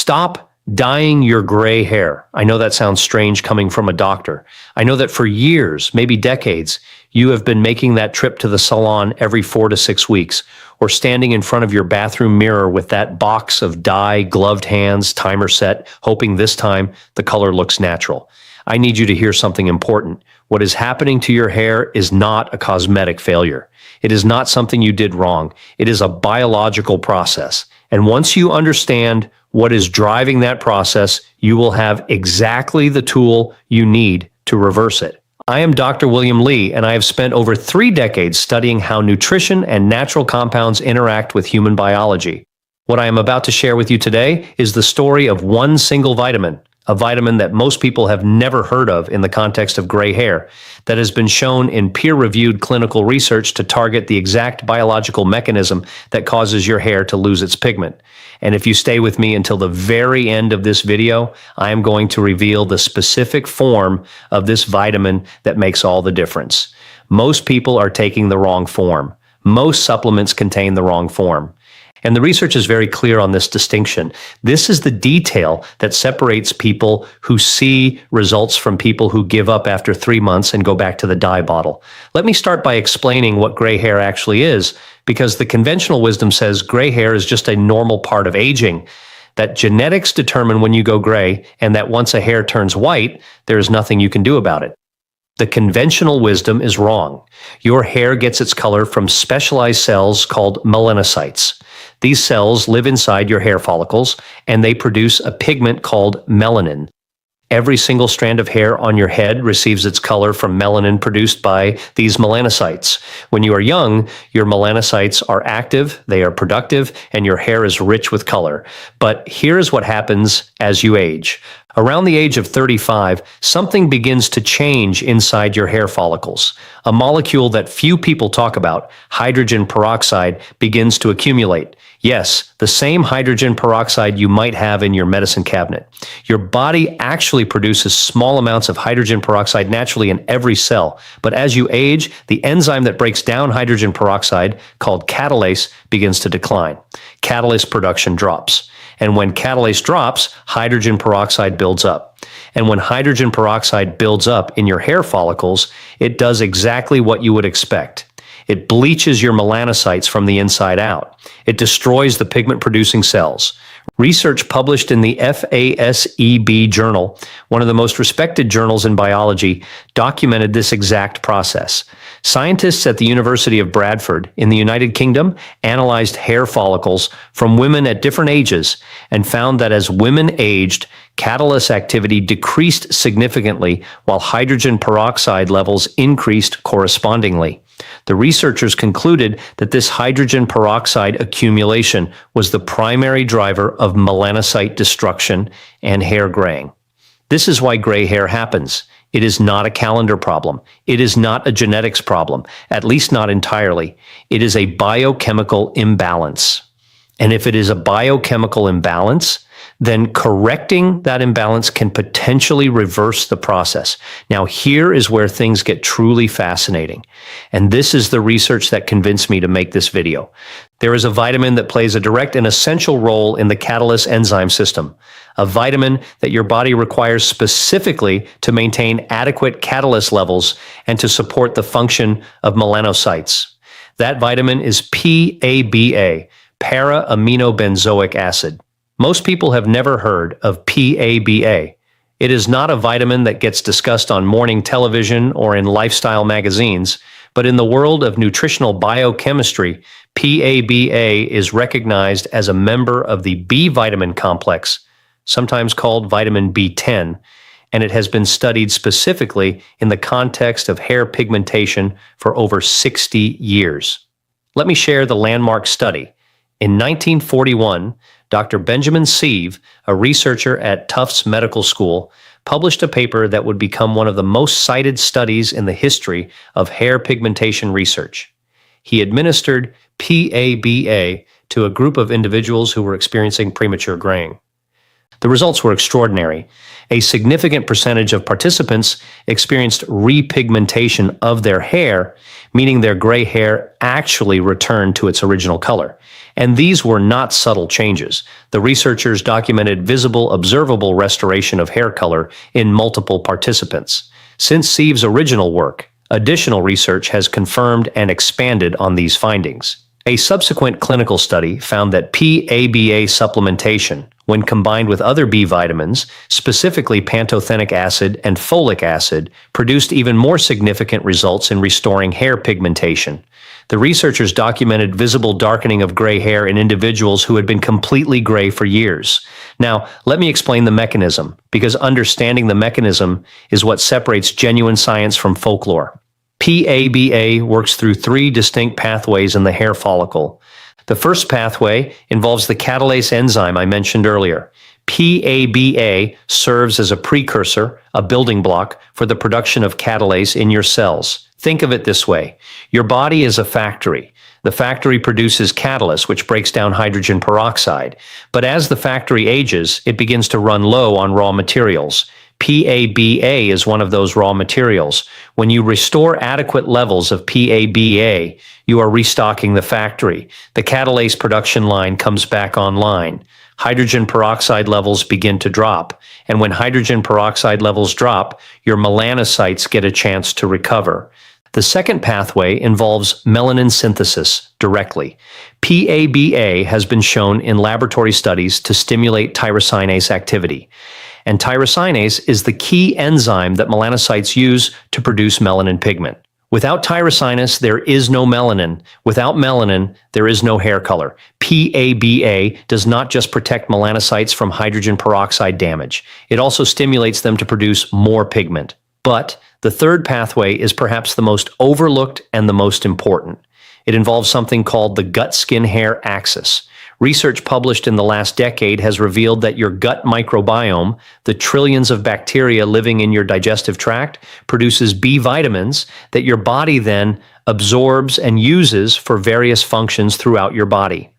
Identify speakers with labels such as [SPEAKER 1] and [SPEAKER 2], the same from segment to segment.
[SPEAKER 1] Stop dyeing your gray hair. I know that sounds strange coming from a doctor. I know that for years, maybe decades, you have been making that trip to the salon every 4 to 6 weeks, or standing in front of your bathroom mirror with that box of dye, gloved hands, timer set, hoping this time the color looks natural. I need you to hear something important. What is happening to your hair is not a cosmetic failure. It is not something you did wrong. It is a biological process. And once you understand what is driving that process, you will have exactly the tool you need to reverse it. I am Dr. William Lee, and I have spent over 3 decades studying how nutrition and natural compounds interact with human biology. What I am about to share with you today is the story of one single vitamin, a vitamin that most people have never heard of in the context of gray hair, that has been shown in peer-reviewed clinical research to target the exact biological mechanism that causes your hair to lose its pigment. And if you stay with me until the very end of this video, I am going to reveal the specific form of this vitamin that makes all the difference. Most people are taking the wrong form. Most supplements contain the wrong form. And the research is very clear on this distinction. This is the detail that separates people who see results from people who give up after 3 months and go back to the dye bottle. Let me start by explaining what gray hair actually is, because the conventional wisdom says gray hair is just a normal part of aging, that genetics determine when you go gray, and that once a hair turns white, there is nothing you can do about it. The conventional wisdom is wrong. Your hair gets its color from specialized cells called melanocytes. These cells live inside your hair follicles, and they produce a pigment called melanin. Every single strand of hair on your head receives its color from melanin produced by these melanocytes. When you are young, your melanocytes are active, they are productive, and your hair is rich with color. But here's what happens as you age. Around the age of 35, something begins to change inside your hair follicles. A molecule that few people talk about, hydrogen peroxide, begins to accumulate. Yes, the same hydrogen peroxide you might have in your medicine cabinet. Your body actually produces small amounts of hydrogen peroxide naturally in every cell. But as you age, the enzyme that breaks down hydrogen peroxide, called catalase, begins to decline. Catalase production drops. And when catalase drops, hydrogen peroxide builds up. And when hydrogen peroxide builds up in your hair follicles, it does exactly what you would expect. It bleaches your melanocytes from the inside out. It destroys the pigment-producing cells. Research published in the FASEB journal, one of the most respected journals in biology, documented this exact process. Scientists at the University of Bradford in the United Kingdom analyzed hair follicles from women at different ages and found that as women aged, catalase activity decreased significantly while hydrogen peroxide levels increased correspondingly. The researchers concluded that this hydrogen peroxide accumulation was the primary driver of melanocyte destruction and hair graying. This is why gray hair happens. It is not a calendar problem. It is not a genetics problem, at least not entirely. It is a biochemical imbalance. And if it is a biochemical imbalance, then correcting that imbalance can potentially reverse the process. Now, here is where things get truly fascinating. And this is the research that convinced me to make this video. There is a vitamin that plays a direct and essential role in the catalase enzyme system, a vitamin that your body requires specifically to maintain adequate catalase levels and to support the function of melanocytes. That vitamin is PABA, para-aminobenzoic acid. Most people have never heard of PABA. It is not a vitamin that gets discussed on morning television or in lifestyle magazines, but in the world of nutritional biochemistry, PABA is recognized as a member of the B vitamin complex, sometimes called vitamin B10, and it has been studied specifically in the context of hair pigmentation for over 60 years. Let me share the landmark study. In 1941, Dr. Benjamin Sieve, a researcher at Tufts Medical School, published a paper that would become one of the most cited studies in the history of hair pigmentation research. He administered PABA to a group of individuals who were experiencing premature graying. The results were extraordinary. A significant percentage of participants experienced repigmentation of their hair, meaning their gray hair actually returned to its original color. And these were not subtle changes. The researchers documented visible, observable restoration of hair color in multiple participants. Since Sieve's original work, additional research has confirmed and expanded on these findings. A subsequent clinical study found that PABA supplementation, when combined with other B vitamins, specifically pantothenic acid and folic acid, produced even more significant results in restoring hair pigmentation. The researchers documented visible darkening of gray hair in individuals who had been completely gray for years. Now, let me explain the mechanism, because understanding the mechanism is what separates genuine science from folklore. PABA works through three distinct pathways in the hair follicle. The first pathway involves the catalase enzyme I mentioned earlier. PABA serves as a precursor, a building block, for the production of catalase in your cells. Think of it this way. Your body is a factory. The factory produces catalase, which breaks down hydrogen peroxide. But as the factory ages, it begins to run low on raw materials. PABA is one of those raw materials. When you restore adequate levels of PABA, you are restocking the factory. The catalase production line comes back online. Hydrogen peroxide levels begin to drop. And when hydrogen peroxide levels drop, your melanocytes get a chance to recover. The second pathway involves melanin synthesis directly. PABA has been shown in laboratory studies to stimulate tyrosinase activity. And tyrosinase is the key enzyme that melanocytes use to produce melanin pigment. Without tyrosinase, there is no melanin. Without melanin, there is no hair color. PABA does not just protect melanocytes from hydrogen peroxide damage. It also stimulates them to produce more pigment. But the third pathway is perhaps the most overlooked and the most important. It involves something called the gut-skin-hair axis. Research published in the last decade has revealed that your gut microbiome, the trillions of bacteria living in your digestive tract, produces B vitamins that your body then absorbs and uses for various functions throughout your body.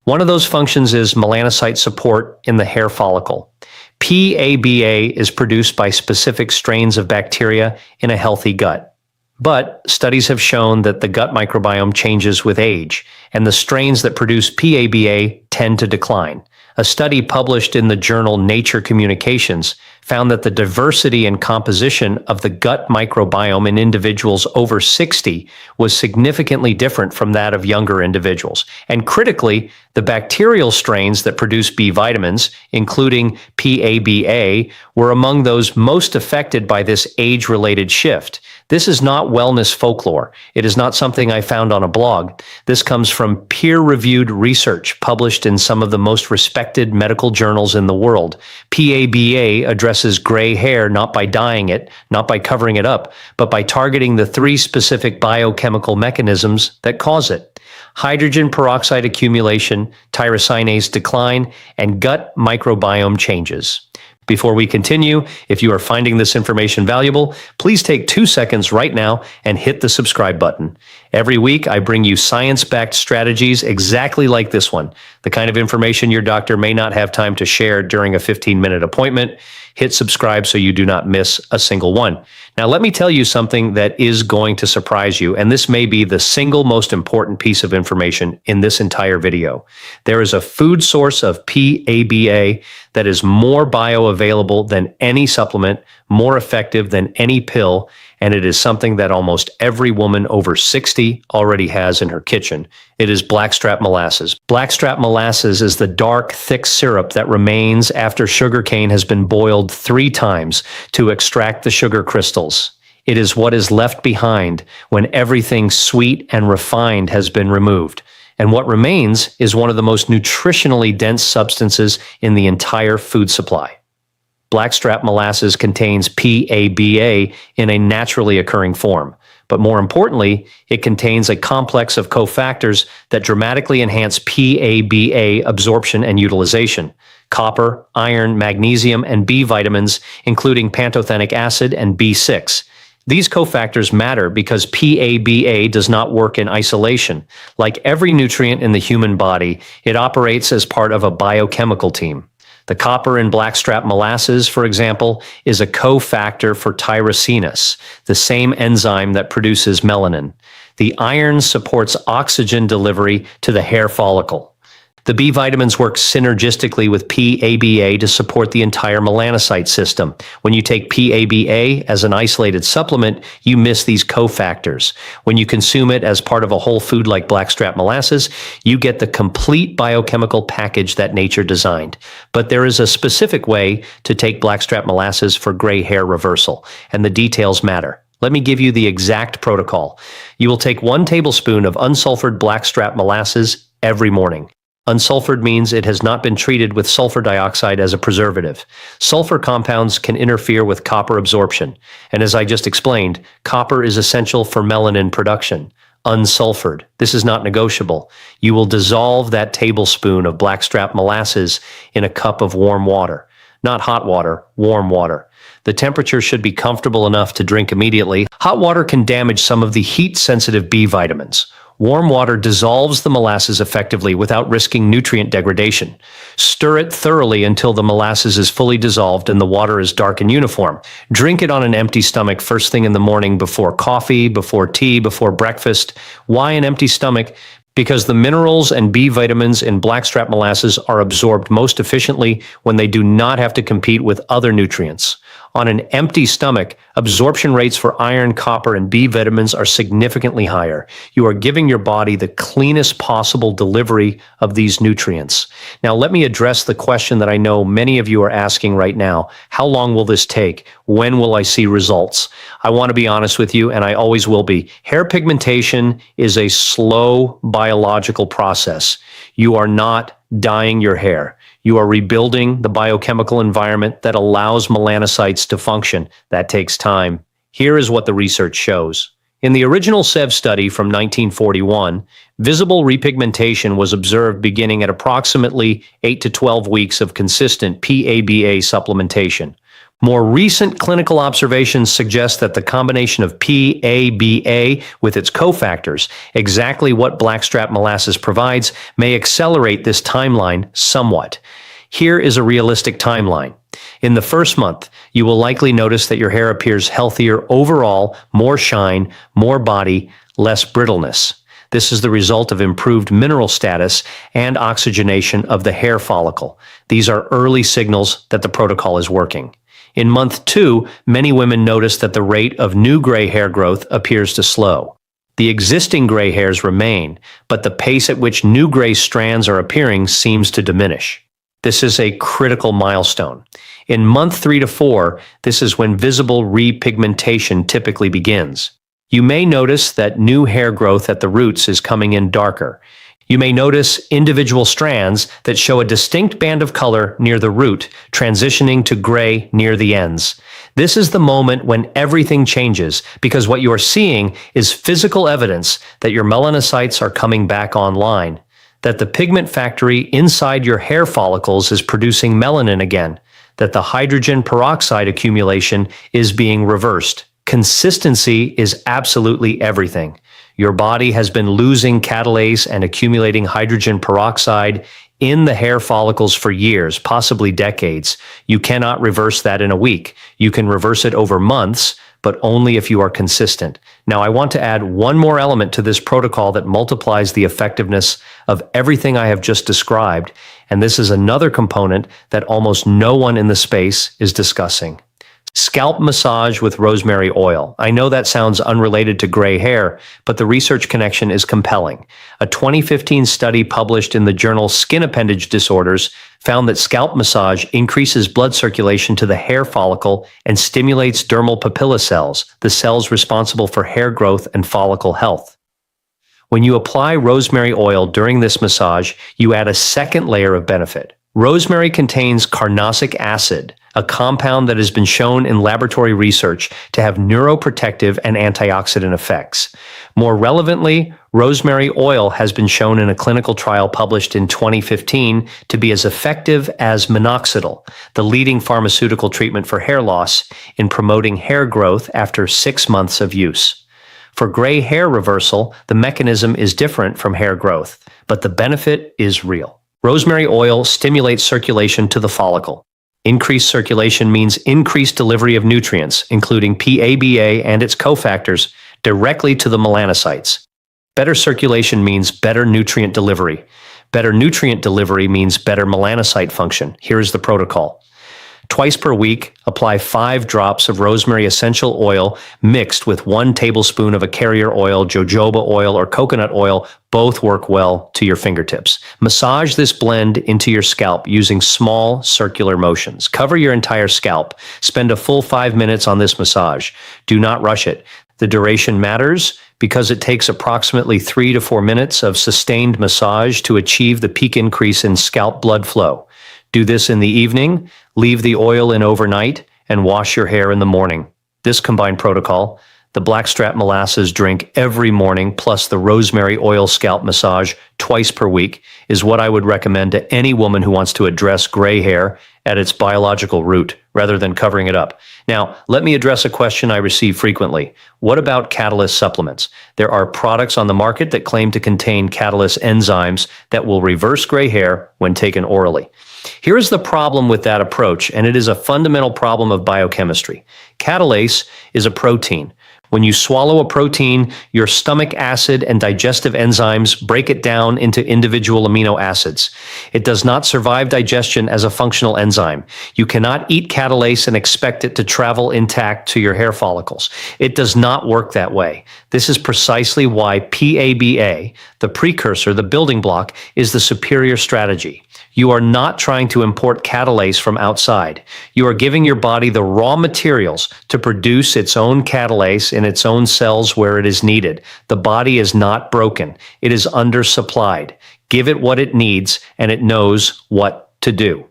[SPEAKER 1] One of those functions is melanocyte support in the hair follicle. PABA is produced by specific strains of bacteria in a healthy gut. But studies have shown that the gut microbiome changes with age, and the strains that produce PABA tend to decline. A study published in the journal Nature Communications found that the diversity and composition of the gut microbiome in individuals over 60 was significantly different from that of younger individuals. And critically, the bacterial strains that produce B vitamins, including PABA, were among those most affected by this age-related shift. This is not wellness folklore. It is not something I found on a blog. This comes from peer-reviewed research published in some of the most respected medical journals in the world. PABA addresses gray hair not by dyeing it, not by covering it up, but by targeting the three specific biochemical mechanisms that cause it: hydrogen peroxide accumulation, tyrosinase decline, and gut microbiome changes. Before we continue, if you are finding this information valuable, please take 2 seconds right now and hit the subscribe button. Every week, I bring you science-backed strategies exactly like this one, the kind of information your doctor may not have time to share during a 15-minute appointment. Hit subscribe so you do not miss a single one. Now, let me tell you something that is going to surprise you, and this may be the single most important piece of information in this entire video. There is a food source of PABA that is more bioavailable than any supplement, more effective than any pill, and it is something that almost every woman over 60 already has in her kitchen. It is Blackstrap molasses. Blackstrap molasses is the dark, thick syrup that remains after sugarcane has been boiled 3 times to extract the sugar crystals. It is what is left behind when everything sweet and refined has been removed. And what remains is one of the most nutritionally dense substances in the entire food supply. Blackstrap molasses contains PABA in a naturally occurring form. But more importantly, it contains a complex of cofactors that dramatically enhance PABA absorption and utilization: copper, iron, magnesium, and B vitamins, including pantothenic acid and B6. These cofactors matter because PABA does not work in isolation. Like every nutrient in the human body, it operates as part of a biochemical team. The copper in Blackstrap molasses, for example, is a cofactor for tyrosinase, the same enzyme that produces melanin. The iron supports oxygen delivery to the hair follicle. The B vitamins work synergistically with PABA to support the entire melanocyte system. When you take PABA as an isolated supplement, you miss these cofactors. When you consume it as part of a whole food like Blackstrap molasses, you get the complete biochemical package that nature designed. But there is a specific way to take Blackstrap molasses for gray hair reversal, and the details matter. Let me give you the exact protocol. You will take 1 tablespoon of unsulfured Blackstrap molasses every morning. Unsulfured means it has not been treated with sulfur dioxide as a preservative. Sulfur compounds can interfere with copper absorption, and as I just explained, copper is essential for melanin production. Unsulfured. This is not negotiable. You will dissolve that tablespoon of Blackstrap molasses in a cup of warm water. Not hot water, warm water. The temperature should be comfortable enough to drink immediately. Hot water can damage some of the heat-sensitive B vitamins. Warm water dissolves the molasses effectively without risking nutrient degradation. Stir it thoroughly until the molasses is fully dissolved and the water is dark and uniform. Drink it on an empty stomach first thing in the morning, before coffee, before tea, before breakfast. Why an empty stomach? Because the minerals and B vitamins in Blackstrap molasses are absorbed most efficiently when they do not have to compete with other nutrients. On an empty stomach, absorption rates for iron, copper, and B vitamins are significantly higher. You are giving your body the cleanest possible delivery of these nutrients. Now, let me address the question that I know many of you are asking right now. How long will this take? When will I see results? I want to be honest with you, and I always will be. Hair pigmentation is a slow biological process. You are not dyeing your hair. You are rebuilding the biochemical environment that allows melanocytes to function. That takes time. Here is what the research shows. In the original SEV study from 1941, visible repigmentation was observed beginning at approximately 8 to 12 weeks of consistent PABA supplementation. More recent clinical observations suggest that the combination of PABA with its cofactors, exactly what Blackstrap molasses provides, may accelerate this timeline somewhat. Here is a realistic timeline. In the first month, you will likely notice that your hair appears healthier overall, more shine, more body, less brittleness. This is the result of improved mineral status and oxygenation of the hair follicle. These are early signals that the protocol is working. In month 2, many women notice that the rate of new gray hair growth appears to slow. The existing gray hairs remain, but the pace at which new gray strands are appearing seems to diminish. This is a critical milestone. In month 3 to 4, this is when visible repigmentation typically begins. You may notice that new hair growth at the roots is coming in darker. You may notice individual strands that show a distinct band of color near the root, transitioning to gray near the ends. This is the moment when everything changes, because what you are seeing is physical evidence that your melanocytes are coming back online, that the pigment factory inside your hair follicles is producing melanin again, that the hydrogen peroxide accumulation is being reversed. Consistency is absolutely everything. Your body has been losing catalase and accumulating hydrogen peroxide in the hair follicles for years, possibly decades. You cannot reverse that in a week. You can reverse it over months, but only if you are consistent. Now, I want to add one more element to this protocol that multiplies the effectiveness of everything I have just described, and this is another component that almost no one in the space is discussing. Scalp massage with rosemary oil. I know that sounds unrelated to gray hair, but the research connection is compelling. A 2015 study published in the journal Skin Appendage Disorders found that scalp massage increases blood circulation to the hair follicle and stimulates dermal papilla cells, the cells responsible for hair growth and follicle health. When you apply rosemary oil during this massage, you add a second layer of benefit. Rosemary contains carnosic acid, a compound that has been shown in laboratory research to have neuroprotective and antioxidant effects. More relevantly, rosemary oil has been shown in a clinical trial published in 2015 to be as effective as minoxidil, the leading pharmaceutical treatment for hair loss, in promoting hair growth after 6 months of use. For gray hair reversal, the mechanism is different from hair growth, but the benefit is real. Rosemary oil stimulates circulation to the follicle. Increased circulation means increased delivery of nutrients, including PABA and its cofactors, directly to the melanocytes. Better circulation means better nutrient delivery. Better nutrient delivery means better melanocyte function. Here is the protocol. Twice per week, apply 5 drops of rosemary essential oil mixed with 1 tablespoon of a carrier oil, jojoba oil, or coconut oil. Both work well to your fingertips. Massage this blend into your scalp using small circular motions. Cover your entire scalp. Spend a full 5 minutes on this massage. Do not rush it. The duration matters because it takes approximately 3 to 4 minutes of sustained massage to achieve the peak increase in scalp blood flow. Do this in the evening, leave the oil in overnight, and wash your hair in the morning. This combined protocol, the Blackstrap molasses drink every morning plus the rosemary oil scalp massage twice per week, is what I would recommend to any woman who wants to address gray hair at its biological root rather than covering it up. Now, let me address a question I receive frequently. What about catalase supplements? There are products on the market that claim to contain catalase enzymes that will reverse gray hair when taken orally. Here is the problem with that approach, and it is a fundamental problem of biochemistry. Catalase is a protein. When you swallow a protein, your stomach acid and digestive enzymes break it down into individual amino acids. It does not survive digestion as a functional enzyme. You cannot eat catalase and expect it to travel intact to your hair follicles. It does not work that way. This is precisely why PABA, the precursor, the building block, is the superior strategy. You are not trying to import catalase from outside. You are giving your body the raw materials to produce its own catalase in its own cells where it is needed. The body is not broken. It is undersupplied. Give it what it needs, and it knows what to do.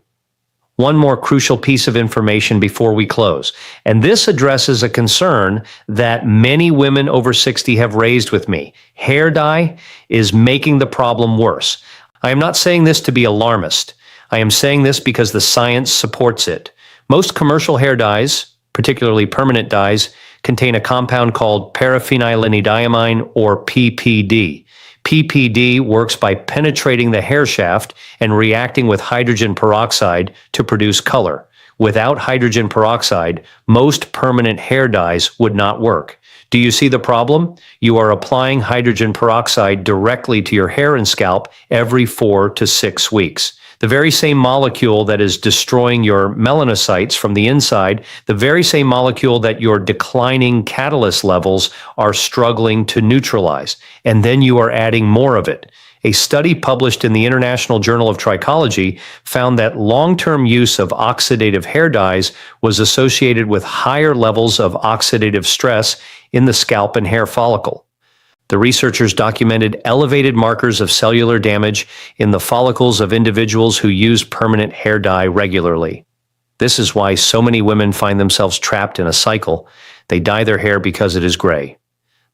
[SPEAKER 1] One more crucial piece of information before we close, and this addresses a concern that many women over 60 have raised with me. Hair dye is making the problem worse. I am not saying this to be alarmist. I am saying this because the science supports it. Most commercial hair dyes, particularly permanent dyes, contain a compound called paraphenylenediamine, or PPD. PPD works by penetrating the hair shaft and reacting with hydrogen peroxide to produce color. Without hydrogen peroxide, most permanent hair dyes would not work. Do you see the problem? You are applying hydrogen peroxide directly to your hair and scalp every 4 to 6 weeks. The very same molecule that is destroying your melanocytes from the inside, the very same molecule that your declining catalase levels are struggling to neutralize. And then you are adding more of it. A study published in the International Journal of Trichology found that long-term use of oxidative hair dyes was associated with higher levels of oxidative stress in the scalp and hair follicle. The researchers documented elevated markers of cellular damage in the follicles of individuals who use permanent hair dye regularly. This is why so many women find themselves trapped in a cycle. They dye their hair because it is gray.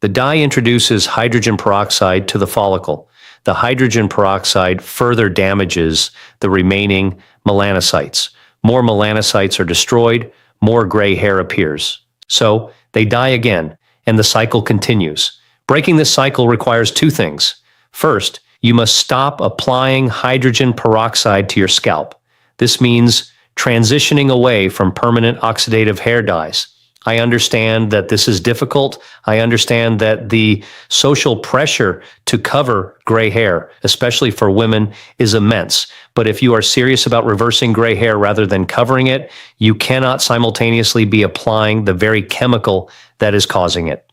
[SPEAKER 1] The dye introduces hydrogen peroxide to the follicle. The hydrogen peroxide further damages the remaining melanocytes. More melanocytes are destroyed, more gray hair appears. So they die again, and the cycle continues. Breaking this cycle requires 2 things. First, you must stop applying hydrogen peroxide to your scalp. This means transitioning away from permanent oxidative hair dyes. I understand that this is difficult. I understand that the social pressure to cover gray hair, especially for women, is immense. But if you are serious about reversing gray hair rather than covering it, you cannot simultaneously be applying the very chemical that is causing it.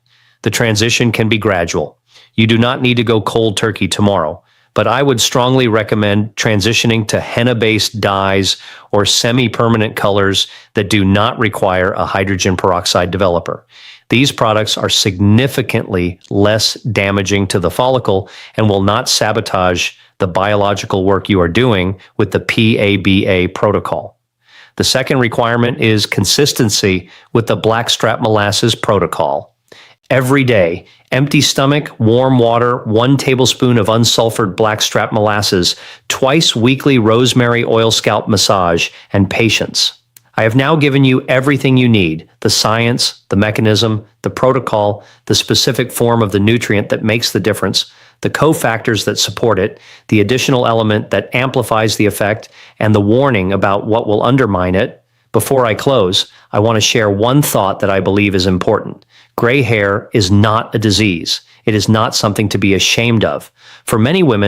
[SPEAKER 1] The transition can be gradual. You do not need to go cold turkey tomorrow, but I would strongly recommend transitioning to henna-based dyes or semi-permanent colors that do not require a hydrogen peroxide developer. These products are significantly less damaging to the follicle and will not sabotage the biological work you are doing with the PABA protocol. The second requirement is consistency with the Blackstrap molasses protocol. Every day, empty stomach, warm water, 1 tablespoon of unsulfured Blackstrap molasses, twice weekly rosemary oil scalp massage, and patience. I have now given you everything you need: the science, the mechanism, the protocol, the specific form of the nutrient that makes the difference, the cofactors that support it, the additional element that amplifies the effect, and the warning about what will undermine it. Before I close, I want to share one thought that I believe is important. Gray hair is not a disease. It is not something to be ashamed of. For many women,